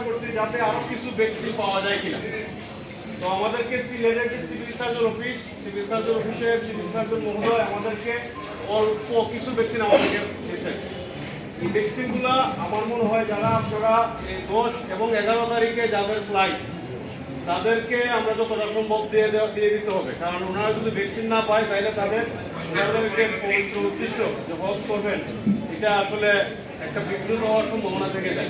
করছি যাতে আরো কিছু ভ্যাকসিন পাওয়া যায় কিনা। তো আমাদেরকে সিলেটের যে সিভিল সার্জন অফিসের সিভিল সার্জন মহোদয় আমাদেরকে অল্প কিছু ভ্যাকসিন আমাদেরকে দিয়েছেন। এই ভ্যাকসিনগুলো আমার মনে হয় যারা আপনারা 10 এবং 11 তারিখে যাদের ফ্লাইট তাদেরকে আমরা যতটা সম্ভব দিয়ে দিতে হবে, কারণ ওনারা যদি ভ্যাকসিন না পায় তাহলে ওনাদের যে পবিত্র উদ্দেশ্য যে হজ করবেন এটা আসলে একটা বিঘ্নিত হওয়ার সম্ভাবনা থেকে যায়।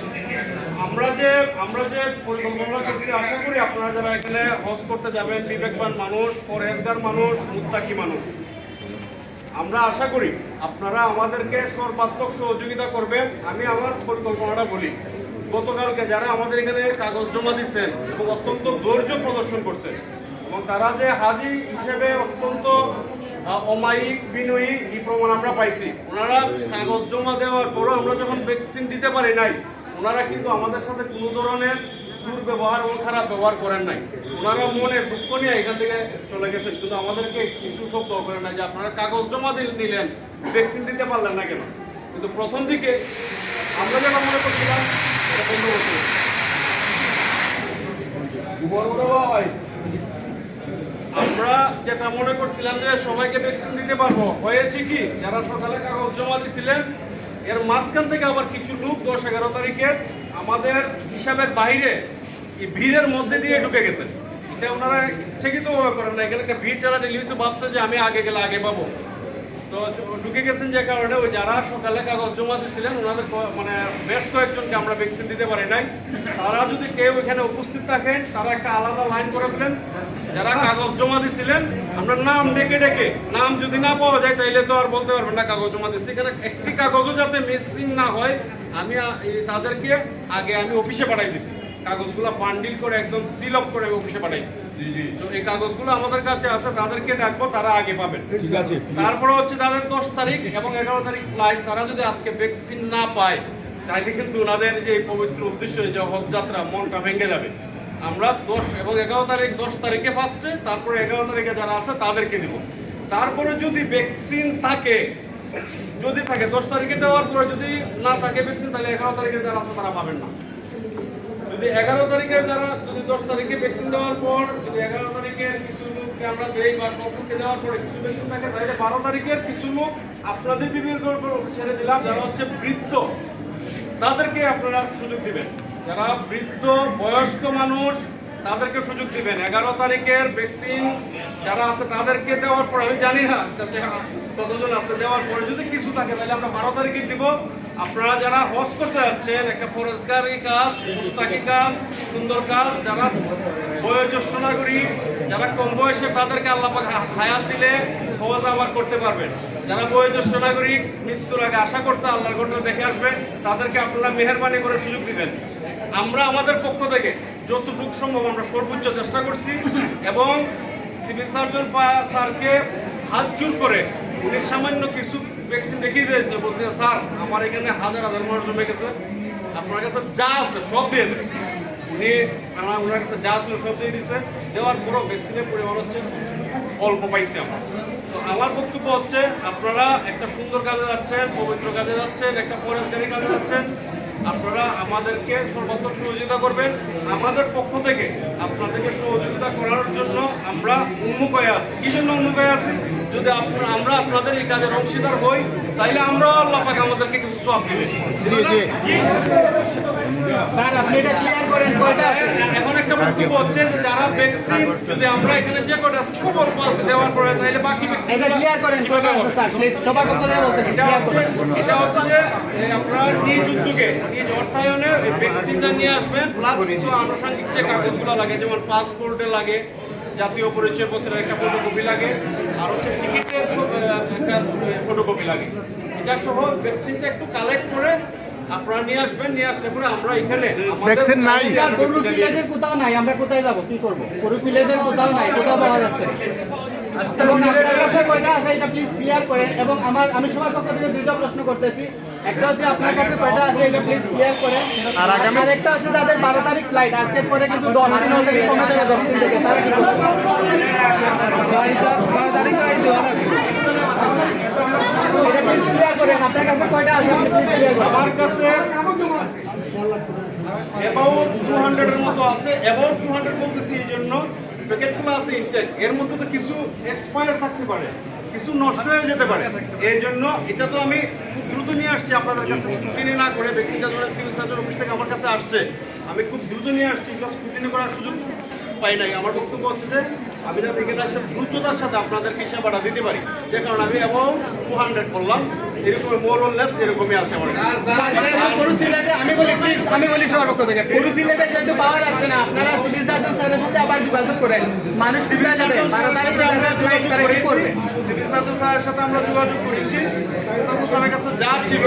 আমরা যে পরিকল্পনা করছি, আশা করি আপনারা যারা এখানে হজ করতে যাবেন বিবেকবান মানুষ, পরহেজগার মানুষ, মুত্তাকি মানুষ, আমরা আশা করি আপনারা আমাদেরকে সর্বাত্মক সহযোগিতা করবেন। আমি আমার পরিকল্পনাটা বলি, গতকালকে যারা আমাদের এখানে কাগজ জমা দিচ্ছেন এবং অত্যন্ত ধৈর্য প্রদর্শন করছেন এবং তারা যে হাজি হিসেবে অত্যন্ত অমায়িক বিনয়ী এই প্রমাণ আমরা পাইছি। ওনারা কাগজ জমা দেওয়ার পরও আমরা যখন ভ্যাকসিন দিতে পারি নাই, ওনারা কিন্তু আমাদের সাথে কোনো ধরনের দুর্ব্যবহার এবং খারাপ ব্যবহার করেন নাই। ওনারা মনে দুঃখ নিয়ে এখান থেকে চলে গেছেন, কিন্তু আমাদেরকে কিছু শব্দ করেন না যে আপনারা কাগজ জমা নিলেন, ভ্যাকসিন দিতে পারলেন না কেন। কিন্তু প্রথম দিকে আমরা যেটা মনে করছিলাম আমরা যেটা মনে করছিলাম যে সবাইকে ভ্যাকসিন দিতে পারবো, হয়েছে কি যারা সকালে কাগজ জমা দিছিলেন এর মাঝখান থেকে আবার কিছু লোক 10-11 তারিখে আমাদের হিসাবের বাইরে এই ভিড়ের মধ্যে দিয়ে ঢুকে গেছেন। এটা ওনারা ইচ্ছাকৃত করেন না, এখানে একটা ভিড় টানা টেলিভিশন ভাবছে যে আমি আগে গেলে আগে পাবো, তো ঢুকে গেছেন। যে কারণে ওই যারা সকালে কাগজ জমা দিয়েছিলেন ওনাদের মানে বেশ কয়েকজনকে আমরা ভ্যাকসিন দিতে পারি নাই। তারা যদি কেউ এখানে উপস্থিত থাকেন তারা একটা আলাদা লাইন করে ফেলেন। যারা কাগজ জমা দিয়েছিলেন আমরা নাম ডেকে নাম যদি না পাওয়া যায় তাইলে তো আর বলতে পারবেন না কাগজ জমা দিচ্ছি। এখানে একটি কাগজও যাতে মিসিং না হয় আমি তাদেরকে আমি অফিসে পাঠাই দিছি। কাগজগুলো বান্ডিল করে একদম সিল আপ করে অফিসে পাঠাইছি। তো এই কাগজগুলো আমাদের কাছে আছে, তাদেরকে ডাকবো, তারা আগে পাবেন। ঠিক আছে। তারপরে হচ্ছে তাদের 10 তারিখ এবং 11 তারিখ ফ্লাইট, তারা যদি আজকে ভ্যাকসিন না পায় তাহলে কিন্তু ওনাদের যে পবিত্র উদ্দেশ্য যে হজ যাত্রা মনটা ভেঙে যাবে। আমরা 10 এবং 11 তারিখ 10 তারিখে ফার্স্টে, তারপরে 11 তারিখে যারা আছে তাদেরকে দিব। তারপরে যদি ভ্যাকসিন থাকে, 10 তারিখে দেওয়ার পরে যদি না থাকে ভ্যাকসিন তাহলে 11 তারিখে যারা আছে তারা পাবেন না। যদি 11 তারিখের যারা 10 তারিখে ভ্যাকসিন দেওয়ার পর যদি 11 তারিখের কিছু লোককে আমরা দেই বা সব লোককে দেওয়ার পরে কিছু ভ্যাকসিন থাকে তাহলে 12 তারিখের কিছু লোক আপনাদের বিবেকের উপর ছেড়ে দিলাম, যারা হচ্ছে বৃদ্ধ তাদেরকে আপনারা সুযোগ দিবেন। যারা বৃদ্ধ বয়স্ক মানুষ তাদেরকে সুযোগ দিবেন। 11 তারিখের ভ্যাকসিন যারা আছে তাদেরকে দেওয়ার পর আমি জানি না কতজন আছে, দেওয়ার পরে যদি কিছু থাকে তাহলে আমরা 12 তারিখে দিব। আপনারা যারা হজ করতে যাচ্ছেন, একটা ফরজগারি কাজ, মুত্তাকি কাজ, সুন্দর কাজ, যারা বয়োজ্যেষ্ঠ নাগরিক, যারা কম বয়সে তাদেরকে আল্লাহ পাক হায়াত দিলে হজ আবার করতে পারবেন। যারা বয়োজ্যেষ্ঠ নাগরিক মৃত্যুর আগে আশা করছে আল্লাহর ঘটনা দেখে আসবে, তাদেরকে আপনারা মেহেরবানি করে সুযোগ দিবেন। আমরা আমাদের পক্ষ থেকে যতটুকু সম্ভব আমরা সর্বোচ্চ চেষ্টা করছি এবং সিভিল সার্জন স্যারকে হাত জোর করে উনি সামান্য কিছু ভ্যাকসিন দেখিয়ে দিয়েছে, বলছে স্যার আমার এখানে হাজার মানুষ জমে গেছে, আপনার কাছে যা আছে সব দিয়ে দেবে। উনি ওনার কাছে যা ছিল সব দিয়ে দিচ্ছে, দেওয়ার পরও ভ্যাকসিনের পরিমাণ হচ্ছে অল্প পাইছি আমরা। তো আমার বক্তব্য হচ্ছে আপনারা একটা সুন্দর কাজে যাচ্ছেন, পবিত্র কাজে যাচ্ছেন, একটা পরেশগারী কাজে যাচ্ছেন, আপনারা আমাদেরকে সর্বাত্মক সহযোগিতা করবেন। আমাদের পক্ষ থেকে আপনাদেরকে সহযোগিতা করার জন্য আমরা উন্মুখ হয়ে আছি। কি জন্য উন্মুখ হয়ে আছি? যদি আমরা আপনাদের এই কাজের অংশীদার হই তাইলে আমরাও আল্লাহ পাক আমাদেরকে কিছু সওয়াব দিবেন। স্যার আপনি এটা ক্লিয়ার করেন কয়টা আছে? এখন একটা বক্তব্য হচ্ছে যে যারা ভ্যাকসিন যদি আমরা এখানে যে কয়টা আছে খুব অল্প আছে দেওয়ার পরে তাইলে বাকি ভ্যাকসিন এটা ক্লিয়ার করেন কয়টা আছে স্যার প্লিজ সবার পক্ষ থেকে বলতেছি ক্লিয়ার করেন। এটা হচ্ছে যে আপনারা নিজ উদ্যোগে নিজ অর্থায়নে ভ্যাকসিনটা নিয়ে আসবেন, প্লাস কিছু আনুষঙ্গিক যে কাগজগুলো লাগে যেমন পাসপোর্টে লাগে, জাতীয় পরিচয়পত্রের একটা ফটোকপি লাগে, আর হচ্ছে টিকিটের একটা ফটোকপি লাগে। এটা সহ ভ্যাকসিনটা একটু কালেক্ট করে আপনারা নিয়ে আসবেন। নিয়ে আসলে পরে আমরা এখানে ভ্যাকসিন নাই স্যার গরু সিলেটের কোথাও নাই, আমরা কোথায় যাব কি করব? গরু সিলেটের কোথাও নাই, কোথাও পাওয়া যাচ্ছে না। এবং আপনার কাছে কয়টা আছে এটা প্লিজ ক্লিয়ার করেন। এবং আমি সবার পক্ষ থেকে দুইটা প্রশ্ন করতেছি, একটা হচ্ছে আপনার কাছে কয়টা আছে এটা প্লিজ ক্লিয়ার করেন, আর একটা হচ্ছে তাদের 12 তারিখ ফ্লাইট, আজকের পরে কিন্তু 10 দিন অলরেডি কমে যাবে ভ্যাকসিন থেকে, তারা কি করবে? 12 তারিখ আই দেওয়া লাগবে। এটা প্লিজ ক্লিয়ার করেন, আপনার কাছে কয়টা আছে আপনি প্লিজ ক্লিয়ার করেন। আমার কাছে অ্যাবাউট 200 এর মতো আছে। অ্যাবাউট 200 বলতেছি এই জন্য প্যাকেটগুলো আছে ইনটেক, এর মধ্যে তো কিছু এক্সপায়ার থাকতে পারে, কিছু নষ্ট হয়ে যেতে পারে। এই জন্য এটা তো আমি খুব দ্রুত নিয়ে আসছি আপনাদের কাছে, স্ক্রুটিনি না করে। ভ্যাকসিনটা যখন সিভিল সার্জন অফিস থেকে আমার কাছে আসছে, আমি খুব দ্রুত নিয়ে আসছি, এগুলো স্ক্রুটিনি করার সুযোগ পাই নাই। আমার বক্তব্য হচ্ছে যে আমি যাতে এখানে আসে দ্রুততার সাথে আপনাদেরকে সেবাটা দিতে পারি, যে কারণে আমি অ্যাবাউট 200 বললাম। এরকম মোর অর লেস এরকমই আছে আমার কাছে। পুরো সিলেটে আমি বলি সবার পক্ষ থেকে, পুরো সিলেটে যেহেতু পাওয়া যাচ্ছে না, আপনারা সিভিল সার্জন স্যারের সাথে আবার যোগাযোগ করেন। মানুষ সিভিল কোথায় যাবে? সার্জন স্যারের 12 সাথে আমরা তারিখে যোগাযোগ তারা কি করেছি। করবে? সিভিল সার্জন স্যারের সাথে আমরা যোগাযোগ করেছি। সিভিল সার্জন স্যারের কাছে যা ছিল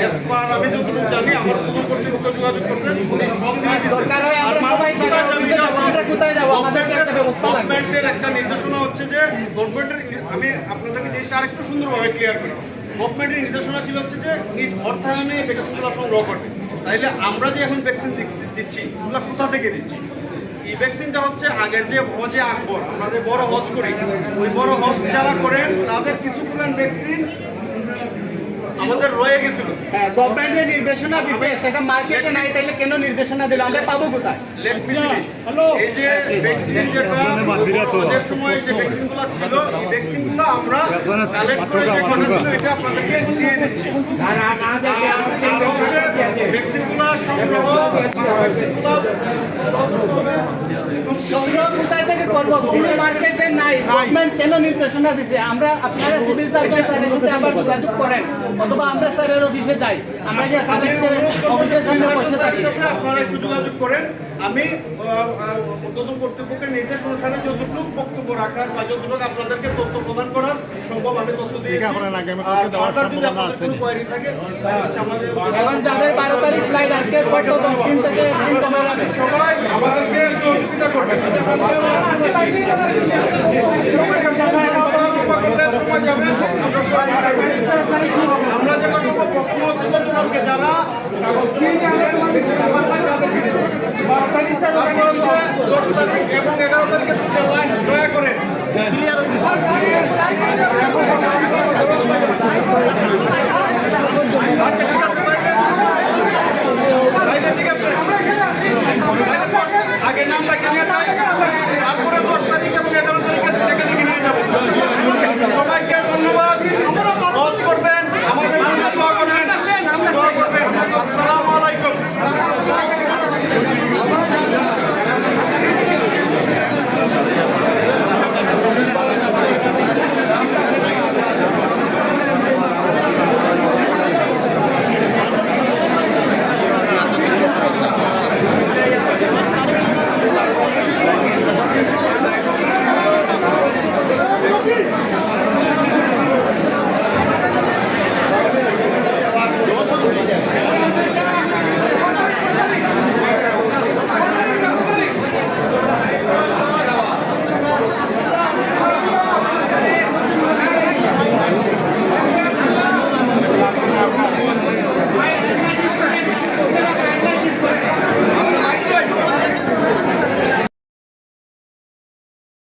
এসপার আমি যতটুকু জানি, আমার পূর্ব কর্তৃপক্ষ যোগাযোগ করছেন, উনি সব দিয়ে দিচ্ছেন। দরকার হয় আর আমরা সবাই মানসিকতা থাকা অফিসে যাবো, আমরা কোথায় যাবো? আমাদেরকে একটা ব্যবস্থা লাগবে। গভর্নমেন্টের একটা নির্দেশনা হচ্ছে যে গভর্নমেন্টের, আমি আপনাদেরকে জিনিসটা আরেকটু সুন্দরভাবে ক্লিয়ার করি। গভর্নমেন্টের নির্দেশনা ছিল হচ্ছে যে অর্থায়নে ভ্যাকসিনগুলো সংগ্রহ করবে। তাইলে আমরা যে এখন ভ্যাকসিন দিচ্ছি ওগুলো কোথা থেকে দিচ্ছি? এই ভ্যাকসিনটা হচ্ছে আগের যে হজে আকবর, আমরা যে বড় হজ করি, ওই বড় হজ যারা করেন তাদের কিছু ভ্যাকসিন আমাদের রয়ে গেছিল। হ্যাঁ, গভর্নমেন্টের নির্দেশনা দিছে, সেটা মার্কেটে নাই, তাইলে কেন নির্দেশনা দিল? আমরা পাবো কোথায়? Let me finish. এই যে ভ্যাকসিন যেটা হজের সময় যে ভ্যাকসিনগুলো ছিল, এই ভ্যাকসিনগুলো আমরা কালেক্ট করে যে কথা ছিল সেটা আপনাদেরকে দিয়ে দিচ্ছি। আর হচ্ছে ভ্যাকসিনগুলো সংগ্রহ, সংগ্রহ কোথায় থেকে করবো? কোনো মার্কেটে নাই, গভর্নমেন্ট কেন নির্দেশনা দিছে? আমরা আপনারা সিভিল সার্জন স্যারের সাথে আবার যোগাযোগ করেন, অথবা আমরা স্যারের অফিসে যাই, আমরা যে স্যারের অফিসের সামনে বসে থাকি। আপনারা একটু যোগাযোগ করেন। আমি উদ্বোধন কর্তৃপক্ষের নির্দেশ অনুসারে যতটুকু বক্তব্য রাখার বা যতটুকু আপনাদেরকে তথ্য প্রদান করার সম্ভব আমি তথ্য দিয়েছি। আর ফার্দার যদি আপনাদের কোনো কোয়ারি থাকে তাহলে হচ্ছে আমাদের এখন যাদের 12 তারিখ ফ্লাইট, আজকে পর তো 10 দিন থেকে একদিন কমে যাবে। সবাই আমাদেরকে সহযোগিতা করবেন। আমরা যেটা করবো প্রথম হচ্ছে গতকালকে যারা কাগজ তাদেরকে তারপর হচ্ছে 10 তারিখ এবং 11 তারিখে